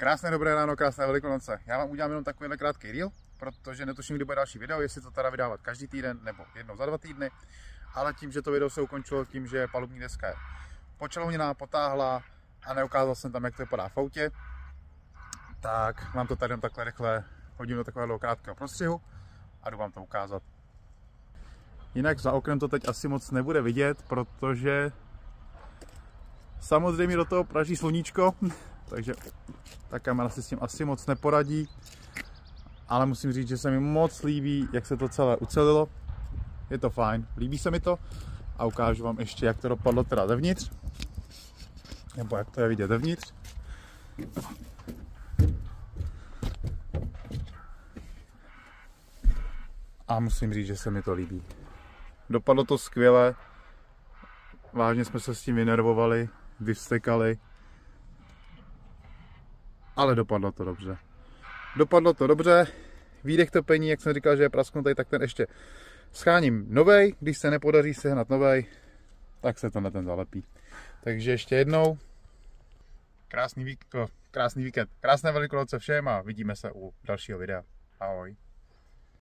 Krásné dobré ráno, krásné Velikonoce. Já vám udělám jenom takovýhle krátký reel, protože netuším, kdy bude další video, jestli to teda vydávat každý týden nebo jednou za 2 týdny. Ale tím, že to video se ukončilo tím, že palubní deska je počalouněná, potáhla a neukázal jsem tam, jak to vypadá v autě, tak vám to tady jen takhle rychle hodím do takového krátkého prostřihu a jdu vám to ukázat. Jinak za oknem to teď asi moc nebude vidět, protože samozřejmě do toho praží sluníčko, takže ta kamera si s tím asi moc neporadí, ale musím říct, že se mi moc líbí, jak se to celé ucelilo. Je to fajn, líbí se mi to a ukážu vám ještě, jak to dopadlo teda zevnitř, nebo jak to je vidět zevnitř. A musím říct, že se mi to líbí. Dopadlo to skvěle, vážně jsme se s tím vynervovali, vyvstekali, ale dopadlo to dobře. Dopadlo to dobře, výdech topení, jak jsem říkal, že je prasknutý, tak ten ještě scháním novej, když se nepodaří sehnat novej, tak se to na ten zalepí. Takže ještě jednou, krásný víkend, krásné Velikonoce všem a vidíme se u dalšího videa. Ahoj.